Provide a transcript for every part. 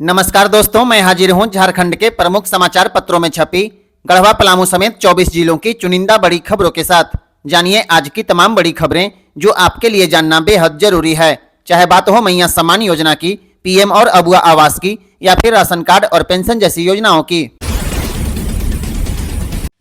नमस्कार दोस्तों, मैं हाजिर हूं झारखंड के प्रमुख समाचार पत्रों में छपी गढ़वा पलामू समेत 24 जिलों की चुनिंदा बड़ी खबरों के साथ। जानिए आज की तमाम बड़ी खबरें जो आपके लिए जानना बेहद जरूरी है। चाहे बात हो मैया सम्मान योजना की, पीएम और अबुआ आवास की, या फिर राशन कार्ड और पेंशन जैसी योजनाओं की।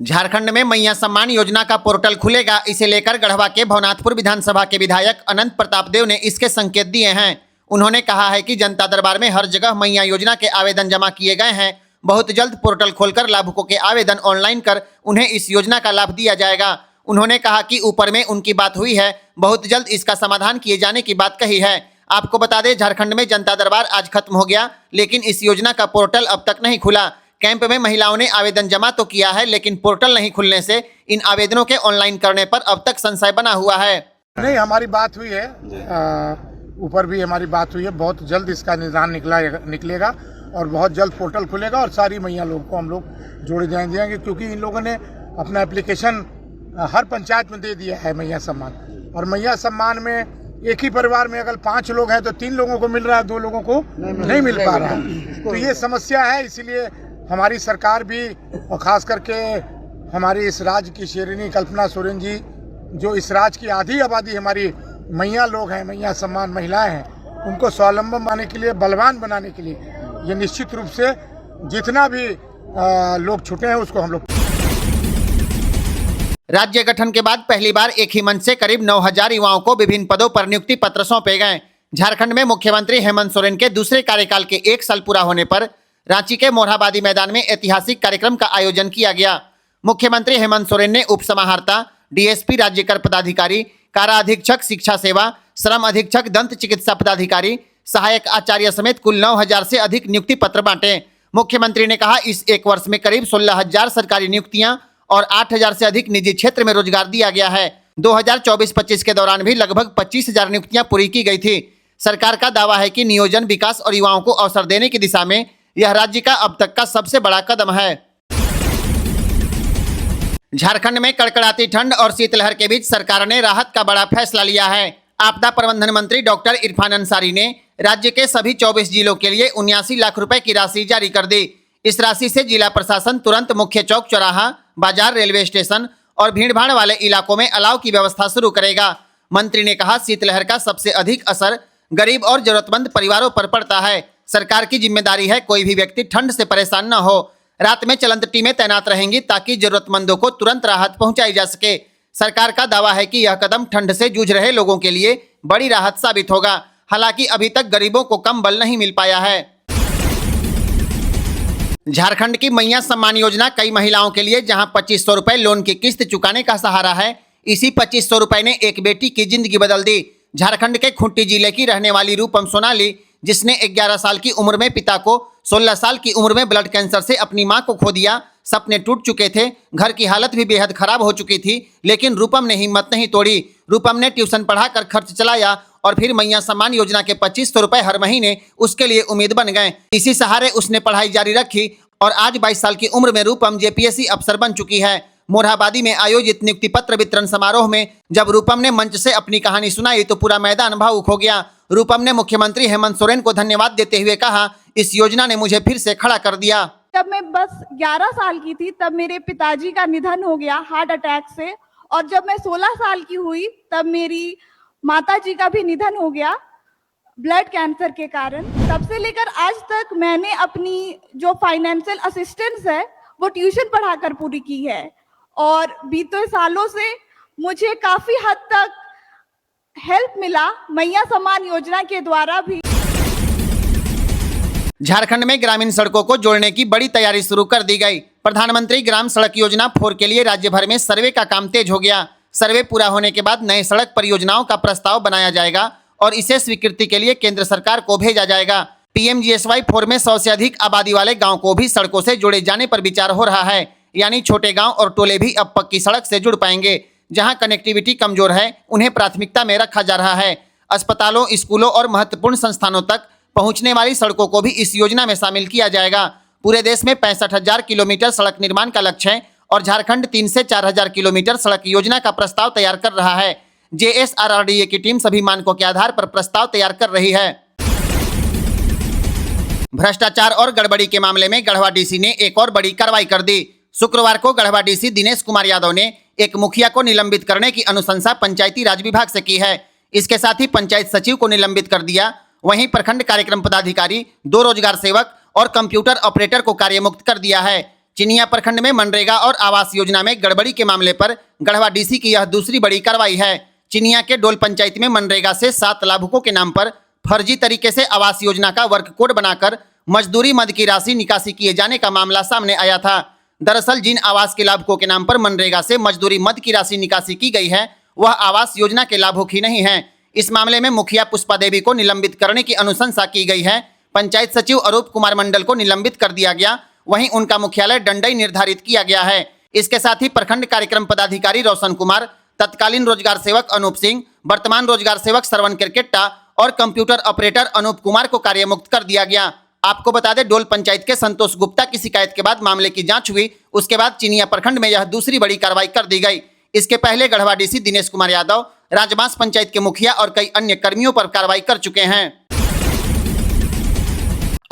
झारखंड में मैया सम्मान योजना का पोर्टल खुलेगा। इसे लेकर गढ़वा के भवनाथपुर विधानसभा के विधायक अनंत प्रताप देव ने इसके संकेत दिए हैं। उन्होंने कहा है कि जनता दरबार में हर जगह मैया योजना के आवेदन जमा किए गए हैं। बहुत जल्द पोर्टल खोलकर लाभुकों के आवेदन ऑनलाइन कर उन्हें इस योजना का लाभ दिया जाएगा। उन्होंने कहा कि ऊपर में उनकी बात हुई है, बहुत जल्द इसका समाधान किए जाने की बात कही है। आपको बता दें, झारखंड में जनता दरबार आज खत्म हो गया, लेकिन इस योजना का पोर्टल अब तक नहीं खुला। कैंप में महिलाओं ने आवेदन जमा तो किया है, लेकिन पोर्टल नहीं खुलने से इन आवेदनों के ऑनलाइन करने पर अब तक संशय बना हुआ है। नहीं, हमारी बात हुई है, ऊपर भी हमारी बात हुई है। बहुत जल्द इसका निदान निकलेगा और बहुत जल्द पोर्टल खुलेगा और सारी मैया लोग को हम लोग जोड़े जाएंगे, क्योंकि इन लोगों ने अपना एप्लीकेशन हर पंचायत में दे दिया है मैया सम्मान। और मैया सम्मान में एक ही परिवार में अगर 5 लोग हैं तो 3 लोगों को मिल रहा है, 2 लोगों को नहीं मिल पा रहा है। तो ये समस्या है, इसीलिए हमारी सरकार भी और खास करके हमारी इस राज्य की शेरनी कल्पना सोरेन जी, जो इस राज्य की आधी आबादी हमारी मैया लोग हैं, मैया सम्मान महिलाएं हैं, उनको स्वावलंबन बनाने के लिए, बलवान बनाने के लिए ये निश्चित रूप से जितना भी लोग छूटे हैं उसको हम लोग। राज्य गठन के बाद पहली बार एक ही मंच से करीब 9000 युवाओं को विभिन्न पदों पर नियुक्ति पत्र सौंपे गए। झारखंड में मुख्यमंत्री हेमंत सोरेन के दूसरे कार्यकाल के 1 साल पूरा होने पर रांची के मोरहाबादी मैदान में ऐतिहासिक कार्यक्रम का आयोजन किया गया। मुख्यमंत्री हेमंत सोरेन ने उप समाहर्ता, डीएसपी, राज्य कर पदाधिकारी, कारा अधीक्षक शिक्षा सेवा, श्रम अधीक्षक, दंत चिकित्सा पदाधिकारी, सहायक आचार्य समेत कुल 9000 से अधिक नियुक्ति पत्र बांटे। मुख्यमंत्री ने कहा, इस 1 वर्ष में करीब 16000 सरकारी नियुक्तियां और 8000 से अधिक निजी क्षेत्र में रोजगार दिया गया है। 2024-25 के दौरान भी लगभग 25000 नियुक्तियां पूरी की गई थी। सरकार का दावा है कि नियोजन, विकास और युवाओं को अवसर देने की दिशा में यह राज्य का अब तक का सबसे बड़ा कदम है। झारखंड में कड़कड़ाती ठंड और शीतलहर के बीच सरकार ने राहत का बड़ा फैसला लिया है। आपदा प्रबंधन मंत्री डॉक्टर इरफान अंसारी ने राज्य के सभी 24 जिलों के लिए 79 लाख रुपए की राशि जारी कर दी। इस राशि से जिला प्रशासन तुरंत मुख्य चौक, चौराहा, बाजार, रेलवे स्टेशन और भीड़भाड़ वाले इलाकों में अलाव की व्यवस्था शुरू करेगा। मंत्री ने कहा, शीतलहर का सबसे अधिक असर गरीब और जरूरतमंद परिवारों पर पड़ता है। सरकार की जिम्मेदारी है कोई भी व्यक्ति ठंड से परेशान न हो। रात में चलंत टीमें तैनात रहेंगी ताकि जरूरतमंदों को तुरंत राहत पहुंचाई जा सके। सरकार का दावा है कि यह कदम ठंड से जूझ रहे लोगों के लिए बड़ी राहत साबित होगा। हालांकि अभी तक गरीबों को कंबल नहीं मिल पाया है। झारखंड की मैया सम्मान योजना कई महिलाओं के लिए जहां 2500 रुपए लोन की किस्त चुकाने का सहारा है, इसी 2500 रुपए ने एक बेटी की जिंदगी बदल दी। झारखंड के खूंटी जिले की रहने वाली रूपम सोनाली, जिसने 11 साल की उम्र में पिता को, 16 साल की उम्र में ब्लड कैंसर से अपनी मां को खो दिया। सपने टूट चुके थे, घर की हालत भी बेहद खराब हो चुकी थी, लेकिन रूपम ने हिम्मत नहीं तोड़ी। रूपम ने ट्यूशन पढ़ाकर खर्च चलाया और फिर मैया सम्मान योजना के 2500 रुपए हर महीने उसके लिए उम्मीद बन गए। इसी सहारे उसने पढ़ाई जारी रखी और आज 22 साल की उम्र में रूपम जेपीएससी अफसर बन चुकी है। मोरहाबादी में आयोजित नियुक्ति पत्र वितरण समारोह में जब रूपम ने मंच से अपनी कहानी सुनाई तो पूरा मैदान भावुक हो गया। रूपम ने मुख्यमंत्री हेमंत सोरेन को धन्यवाद देते हुए कहा, इस योजना ने मुझे फिर से खड़ा कर दिया। जब मैं बस 11 साल की थी तब मेरे पिताजी का निधन हो गया हार्ट अटैक से, और जब मैं 16 साल की हुई तब मेरी माताजी का भी निधन हो गया ब्लड कैंसर के कारण। तब से लेकर आज तक मैंने अपनी जो फाइनेंशियल असिस्टेंस है वो ट्यूशन पढ़ाकर पूरी की है, और बीते सालों से मुझे काफी हद तक हेल्प मिला मैया सम्मान योजना के द्वारा भी। झारखंड में ग्रामीण सड़कों को जोड़ने की बड़ी तैयारी शुरू कर दी गई। प्रधानमंत्री ग्राम सड़क योजना 4 के लिए राज्य भर में सर्वे का काम तेज हो गया। सर्वे पूरा होने के बाद नए सड़क परियोजनाओं का प्रस्ताव बनाया जाएगा और इसे स्वीकृति के लिए केंद्र सरकार को भेजा जाएगा। पीएमजीएसवाई 4 में 100 से अधिक आबादी वाले गाँव को भी सड़कों से जोड़े जाने पर विचार हो रहा है, यानी छोटे गाँव और टोले भी अब पक्की सड़क से जुड़ पाएंगे। जहां कनेक्टिविटी कमजोर है उन्हें प्राथमिकता में रखा जा रहा है। अस्पतालों, स्कूलों और महत्वपूर्ण संस्थानों तक पहुंचने वाली सड़कों को भी इस योजना में शामिल किया जाएगा। पूरे देश में 65,000 किलोमीटर सड़क निर्माण का लक्ष्य है और झारखंड 3 से 4000 किलोमीटर सड़क योजना का प्रस्ताव तैयार कर रहा है। जेएसआरआरडीए की टीम सभी मानकों के आधार पर प्रस्ताव तैयार कर रही है। भ्रष्टाचार और गड़बड़ी के मामले में गढ़वा डीसी ने एक और बड़ी कार्रवाई कर दी। शुक्रवार को गढ़वा डीसी दिनेश कुमार यादव ने एक मुखिया को निलंबित करने की अनुशंसा पंचायती राज विभाग से की है। इसके साथ ही पंचायत सचिव को निलंबित कर दिया। वहीं प्रखंड कार्यक्रम पदाधिकारी, 2 रोजगार सेवक और कंप्यूटर ऑपरेटर को कार्यमुक्त कर दिया है। चिनिया प्रखंड में मनरेगा और आवास योजना में गड़बड़ी के मामले पर गढ़वा डीसी की यह दूसरी बड़ी कार्रवाई है। चिनिया के डोल पंचायत में मनरेगा से 7 लाभुकों के नाम पर फर्जी तरीके से आवास योजना का वर्क कोड बनाकर मजदूरी मद की राशि निकासी किए जाने का मामला सामने आया था। दरअसल जिन आवास के लाभुकों के नाम पर मनरेगा से मजदूरी मद की राशि निकासी की गई है वह आवास योजना के लाभुक ही नहीं है। इस मामले में मुखिया पुष्पा देवी को निलंबित करने की अनुशंसा की गई है। पंचायत सचिव अरूप कुमार मंडल को निलंबित कर दिया गया। वहीं उनका मुख्यालय डंडई निर्धारित किया गया है। इसके साथ ही प्रखंड कार्यक्रम पदाधिकारी रोशन कुमार, तत्कालीन रोजगार सेवक अनूप सिंह, वर्तमान रोजगार सेवक श्रवण किरकेट्टा और कंप्यूटर ऑपरेटर अनूप कुमार को कार्यमुक्त कर दिया गया। आपको बता दें, डोल पंचायत के संतोष गुप्ता की शिकायत के बाद मामले की जांच हुई। उसके बाद चिनिया प्रखंड में यह दूसरी बड़ी कार्रवाई कर दी गई। इसके पहले गढ़वा डीसी दिनेश कुमार यादव राजबांस पंचायत के मुखिया और कई अन्य कर्मियों पर कार्रवाई कर चुके हैं।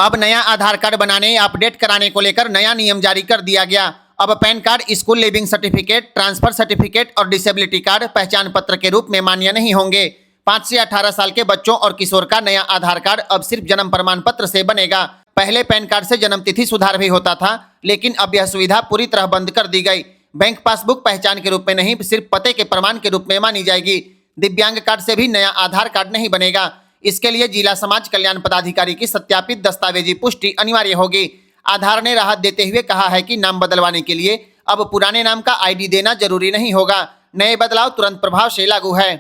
अब नया आधार कार्ड बनाने या अपडेट कराने को लेकर नया नियम जारी कर दिया गया। अब pan card, school leaving certificate, transfer certificate और डिसेबिलिटी कार्ड पहचान पत्र के रूप में मान्य नहीं होंगे। 5 से 18 साल के बच्चों और किशोर का नया आधार कार्ड अब सिर्फ जन्म प्रमाण पत्र से बनेगा। पहले पैन कार्ड से जन्म तिथि सुधार भी होता था, लेकिन अब यह सुविधा पूरी तरह बंद कर दी गई। बैंक पासबुक पहचान के रूप में नहीं, सिर्फ पते के प्रमाण के रूप में मानी जाएगी। दिव्यांग कार्ड से भी नया आधार कार्ड नहीं बनेगा। इसके लिए जिला समाज कल्याण पदाधिकारी की सत्यापित दस्तावेजी पुष्टि अनिवार्य होगी। आधार ने राहत देते हुए कहा है कि नाम बदलवाने के लिए अब पुराने नाम का आईडी देना जरूरी नहीं होगा। नए बदलाव तुरंत प्रभाव से लागू है।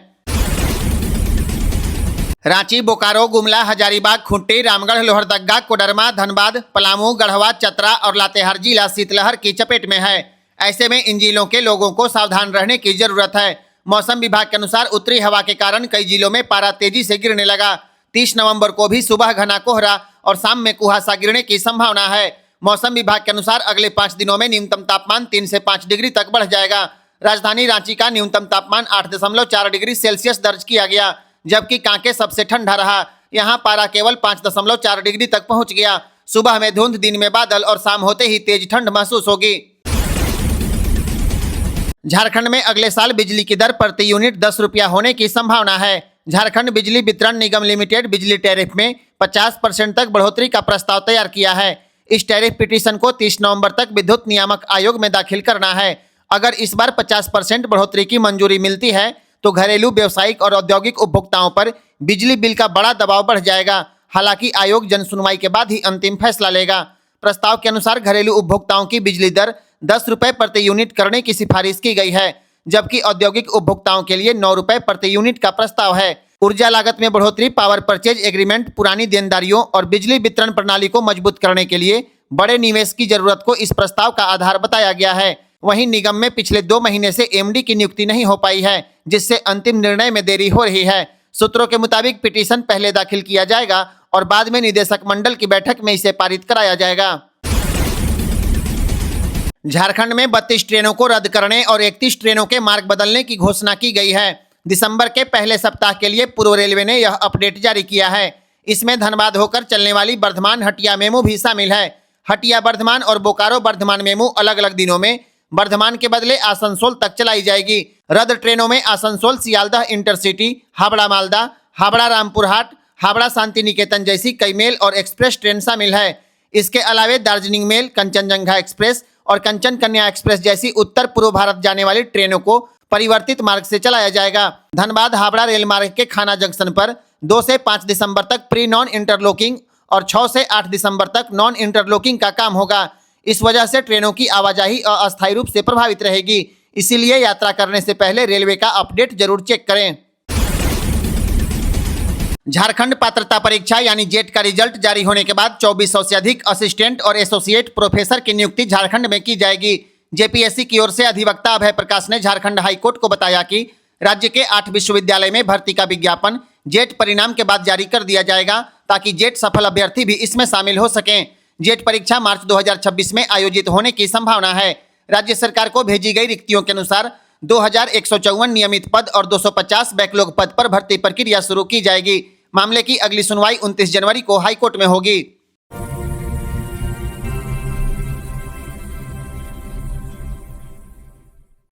रांची, बोकारो, गुमला, हजारीबाग, खूंटी, रामगढ़, लोहरदगा, कोडरमा, धनबाद, पलामू, गढ़वा, चतरा और लातेहार जिला शीतलहर की चपेट में है। ऐसे में इन जिलों के लोगों को सावधान रहने की जरूरत है। मौसम विभाग के अनुसार उत्तरी हवा के कारण कई जिलों में पारा तेजी से गिरने लगा। 30 नवंबर को भी सुबह घना कोहरा और शाम में कुहासा गिरने की संभावना है। मौसम विभाग के अनुसार अगले 5 दिनों में न्यूनतम तापमान 3 से 5 डिग्री तक बढ़ जाएगा। राजधानी रांची का न्यूनतम तापमान 8.4 डिग्री सेल्सियस दर्ज किया गया, जबकि कांके सबसे ठंडा रहा। यहाँ पारा केवल 5.4 डिग्री तक पहुंच गया। सुबह में धुंध, दिन में बादल और शाम होते ही तेज ठंड महसूस होगी। झारखंड में अगले साल बिजली की दर प्रति यूनिट 10 रुपया होने की संभावना है। झारखंड बिजली वितरण निगम लिमिटेड बिजली टैरिफ में 50% तक बढ़ोतरी का प्रस्ताव तैयार किया है। इस टैरिफ पिटीशन को 30 नवंबर तक विद्युत नियामक आयोग में दाखिल करना है। अगर इस बार 50% बढ़ोतरी की मंजूरी मिलती है तो घरेलू, व्यावसायिक और औद्योगिक उपभोक्ताओं पर बिजली बिल का बड़ा दबाव बढ़ जाएगा। हालांकि आयोग जन सुनवाई के बाद ही अंतिम फैसला लेगा। प्रस्ताव के अनुसार घरेलू उपभोक्ताओं की बिजली दर 10 रुपए प्रति यूनिट करने की सिफारिश की गई है, जबकि औद्योगिक उपभोक्ताओं के लिए 9 रुपए प्रति यूनिट का प्रस्ताव है। ऊर्जा लागत में बढ़ोतरी, पावर परचेज एग्रीमेंट, पुरानी देनदारियों और बिजली वितरण प्रणाली को मजबूत करने के लिए बड़े निवेश की जरूरत को इस प्रस्ताव का आधार बताया गया है। वहीं निगम में पिछले 2 महीने से एमडी की नियुक्ति नहीं हो पाई है, जिससे अंतिम निर्णय में देरी हो रही है। सूत्रों के मुताबिक पिटीशन पहले दाखिल किया जाएगा और बाद में निदेशक मंडल की बैठक में इसे पारित कराया जाएगा। झारखंड में 32 ट्रेनों को रद्द करने और 31 ट्रेनों के मार्ग बदलने की घोषणा की गई है। दिसंबर के पहले सप्ताह के लिए पूर्व रेलवे ने यह अपडेट जारी किया है। इसमें धनबाद होकर चलने वाली बर्धमान हटिया मेमू भी शामिल है। हटिया बर्धमान और बोकारो बर्धमान मेमू अलग अलग दिनों में बर्धमान के बदले आसनसोल तक चलाई जाएगी। रद्द ट्रेनों में आसनसोल सियालदह इंटरसिटी, हावड़ा मालदा, हावड़ा रामपुरहाट, हावड़ा शांति निकेतन जैसी कई मेल और एक्सप्रेस ट्रेन शामिल है। इसके अलावे दार्जिलिंग मेल, कंचनजंगा एक्सप्रेस और कंचन कन्या एक्सप्रेस जैसी उत्तर पूर्व भारत जाने वाली ट्रेनों को परिवर्तित मार्ग से चलाया जाएगा। धनबाद हावड़ा रेल मार्ग के खाना जंक्शन पर 2 से 5 दिसंबर तक प्री नॉन इंटरलॉकिंग और 6 से 8 दिसंबर तक नॉन इंटरलॉकिंग का काम होगा। इस वजह से ट्रेनों की आवाजाही अस्थायी रूप से प्रभावित रहेगी। इसीलिए यात्रा करने से पहले रेलवे का अपडेट जरूर चेक करें। झारखंड पात्रता परीक्षा यानी जेट का रिजल्ट जारी होने के बाद 2400 से अधिक असिस्टेंट और एसोसिएट प्रोफेसर की नियुक्ति झारखंड में की जाएगी। जेपीएससी की ओर से अधिवक्ता अभय प्रकाश ने झारखंड हाईकोर्ट को बताया कि राज्य के 8 विश्वविद्यालय में भर्ती का विज्ञापन जेट परिणाम के बाद जारी कर दिया जाएगा, ताकि जेट सफल अभ्यर्थी भी इसमें शामिल हो सकें। जेट परीक्षा मार्च 2026 में आयोजित होने की संभावना है। राज्य सरकार को भेजी गई रिक्तियों के अनुसार 2154 नियमित पद और 250 बैकलॉग पद पर भर्ती प्रक्रिया शुरू की जाएगी। मामले की अगली सुनवाई 29 जनवरी को हाईकोर्ट में होगी।